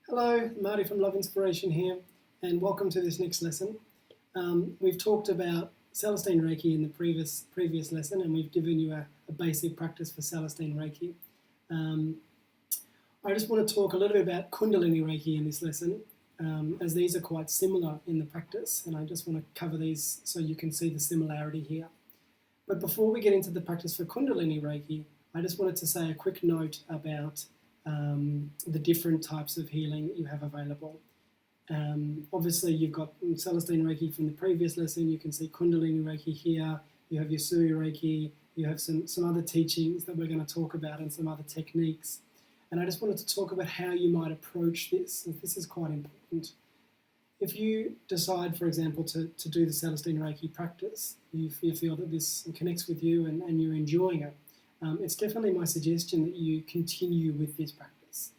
Hello, Marty from Love Inspiration here, and welcome to this next lesson. We've talked about Celestine Reiki in the previous lesson, and we've given you a basic practice for Celestine Reiki. I just want to talk a little bit about Kundalini Reiki in this lesson, as these are quite similar in the practice, and I just want to cover these so you can see the similarity here. But before we get into the practice for Kundalini Reiki, I just wanted to say a quick note about the different types of healing that you have available. Obviously, you've got Celestine Reiki from the previous lesson. You can see Kundalini Reiki here. You have your Sui Reiki. You have some other teachings that we're going to talk about and some other techniques. And I just wanted to talk about how you might approach this. And this is quite important. If you decide, for example, to do the Celestine Reiki practice, you feel that this connects with you and you're enjoying it, it's definitely my suggestion that you continue with this practice.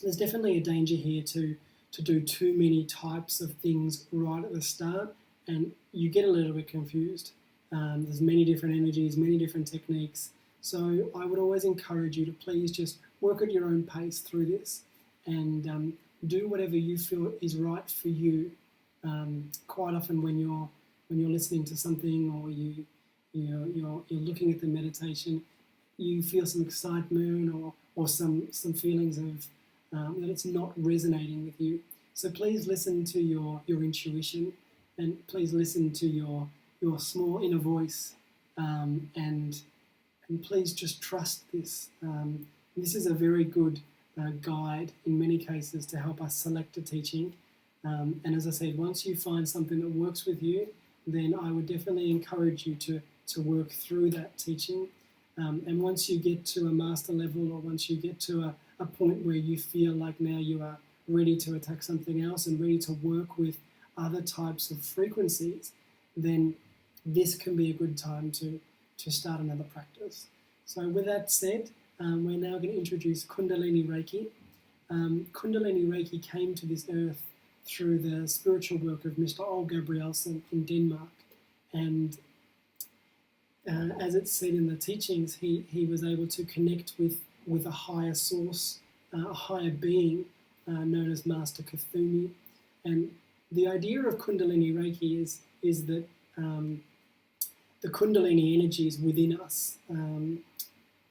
There's definitely a danger here to do too many types of things right at the start, and you get a little bit confused. There's many different energies, many different techniques. So I would always encourage you to please just work at your own pace through this and do whatever you feel is right for you. Quite often when you're listening to something or you're looking at the meditation, you feel some excitement or some feelings of that it's not resonating with you. So please listen to your intuition, and please listen to your small inner voice, and please just trust this. This is a very good guide in many cases to help us select a teaching. And as I said, once you find something that works with you, then I would definitely encourage you to work through that teaching. And once you get to a master level, or once you get to a point where you feel like now you are ready to attack something else and ready to work with other types of frequencies, then this can be a good time to start another practice. So with that said, we're now going to introduce Kundalini Reiki. Kundalini Reiki came to this earth through the spiritual work of Mr. Ole Gabrielsen in Denmark. And as it's said in the teachings, he was able to connect with a higher source, a higher being known as Master Kathumi. And the idea of Kundalini Reiki is that the Kundalini energy is within us.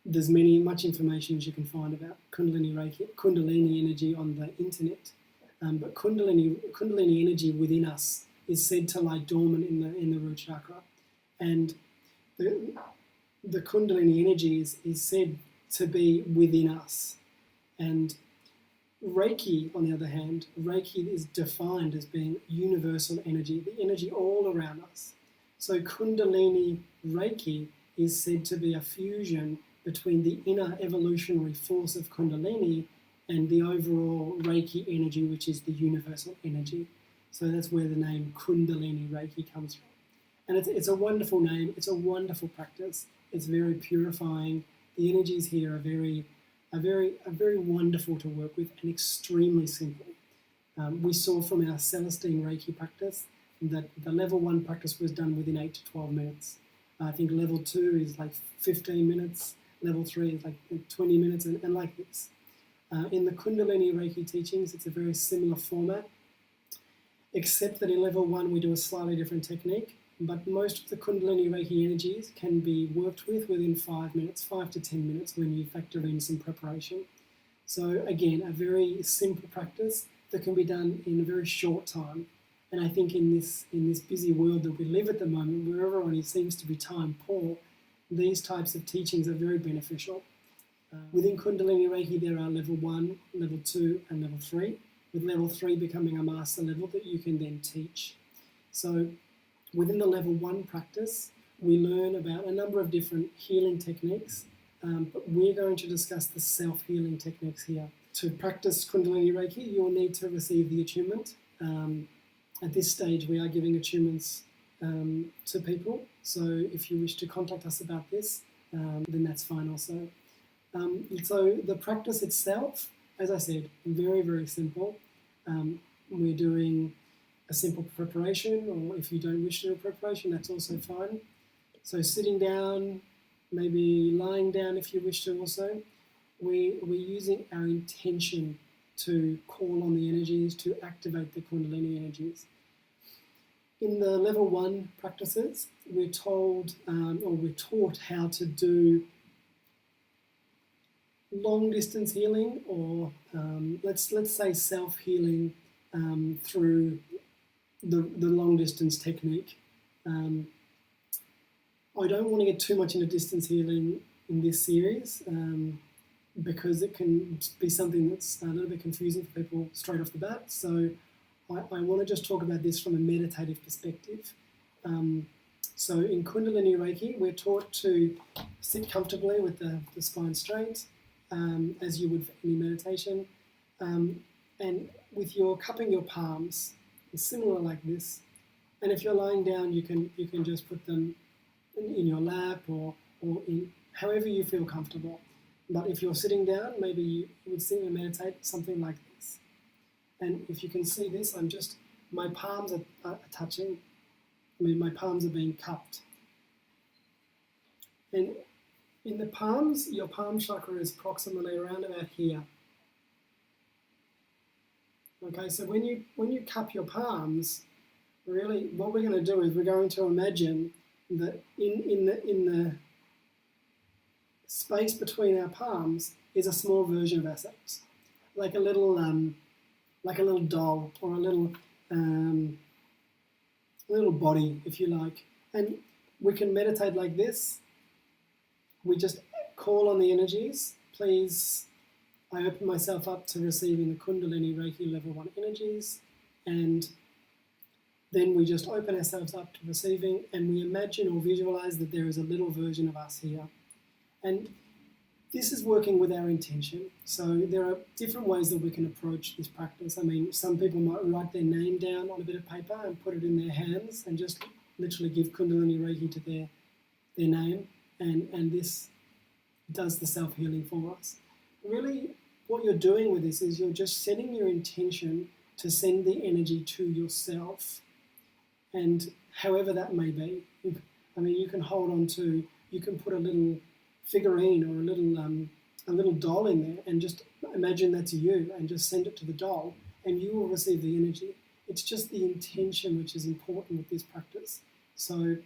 There's much information as you can find about Kundalini Reiki, Kundalini energy on the internet. But Kundalini energy within us is said to lie dormant in the root chakra. And the Kundalini energy is said to be within us. And Reiki, on the other hand, Reiki is defined as being universal energy, the energy all around us. So Kundalini Reiki is said to be a fusion between the inner evolutionary force of Kundalini and the overall Reiki energy, which is the universal energy. So that's where the name Kundalini Reiki comes from. And it's a wonderful name. It's a wonderful practice. It's very purifying. The energies here are very wonderful to work with and extremely simple. We saw from our Celestine Reiki practice that the level 1 practice was done within 8 to 12 minutes. I think level 2 is like 15 minutes. Level 3 is like 20 minutes, and like this. In the Kundalini Reiki teachings, it's a very similar format, except that in level 1 we do a slightly different technique. But most of the Kundalini Reiki energies can be worked with within 5 minutes, 5 to 10 minutes when you factor in some preparation. So again, a very simple practice that can be done in a very short time. And I think in this busy world that we live at the moment, where everyone seems to be time poor, these types of teachings are very beneficial. Within Kundalini Reiki, there are level 1, level 2, and level 3, with level 3 becoming a master level that you can then teach. So within the level 1 practice, we learn about a number of different healing techniques, but we're going to discuss the self-healing techniques here. To practice Kundalini Reiki, you'll need to receive the attunement. At this stage, we are giving attunements to people, so if you wish to contact us about this, then that's fine also. So the practice itself, as I said, very, very simple. We're doing a simple preparation, or if you don't wish to do a preparation, that's also fine. So sitting down, maybe lying down if you wish to also. We're using our intention to call on the energies, to activate the Kundalini energies. In the level 1 practices, we're told or we're taught how to do long distance healing, or let's say self-healing through the long distance technique. I don't want to get too much into distance healing in this series because it can be something that's a little bit confusing for people straight off the bat. So I want to just talk about this from a meditative perspective. So in Kundalini Reiki, we're taught to sit comfortably with the spine straight, as you would for any meditation, and with your cupping your palms, similar like this. And if you're lying down, you can just put them in your lap or in however you feel comfortable. But if you're sitting down, maybe you would sit and meditate something like this. And if you can see this, my palms are touching. My palms are being cupped. And in the palms, your palm chakra is approximately around about here. Okay, so when you cup your palms, really what we're going to do is we're going to imagine that in the space between our palms is a small version of ourselves, like a little doll or a little body, if you like. And we can meditate like this. We just call on the energies. Please, I open myself up to receiving the Kundalini Reiki level 1 energies, and then we just open ourselves up to receiving, and we imagine or visualize that there is a little version of us here. And this is working with our intention. So there are different ways that we can approach this practice. I mean, some people might write their name down on a bit of paper and put it in their hands and just literally give Kundalini Reiki to their name, and this does the self-healing for us. Really, what you're doing with this is you're just setting your intention to send the energy to yourself, and however that may be. I mean, you can hold on to, you can put a little figurine or a little doll in there and just imagine that's you and just send it to the doll and you will receive the energy. It's just the intention which is important with this practice. So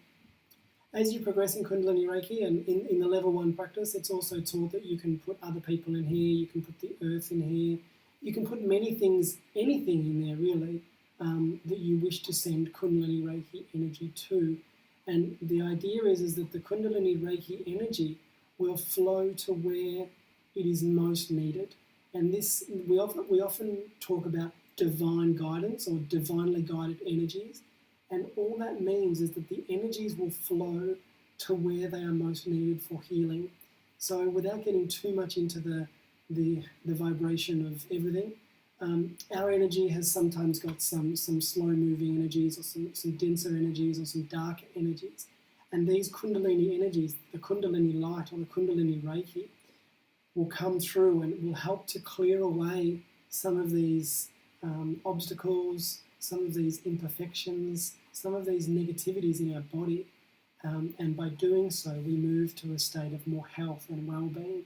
as you progress in Kundalini Reiki and in the level 1 practice, it's also taught that you can put other people in here, you can put the earth in here, you can put many things, anything in there really, that you wish to send Kundalini Reiki energy to. And the idea is that the Kundalini Reiki energy will flow to where it is most needed. And this, we often talk about divine guidance or divinely guided energies. And all that means is that the energies will flow to where they are most needed for healing. So without getting too much into the vibration of everything, our energy has sometimes got some slow-moving energies or some denser energies or some darker energies. And these Kundalini energies, the Kundalini light or the Kundalini Reiki, will come through and will help to clear away some of these obstacles, some of these imperfections, some of these negativities in our body. And by doing so, we move to a state of more health and well-being,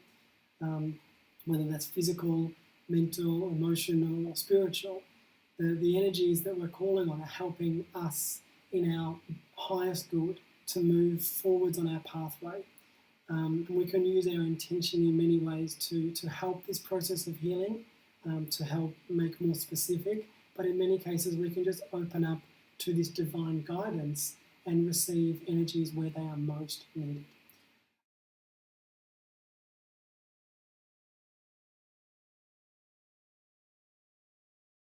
whether that's physical, mental, emotional, or spiritual. The energies that we're calling on are helping us in our highest good to move forwards on our pathway. And we can use our intention in many ways to help this process of healing, to help make more specific, but in many cases we can just open up to this divine guidance and receive energies where they are most needed.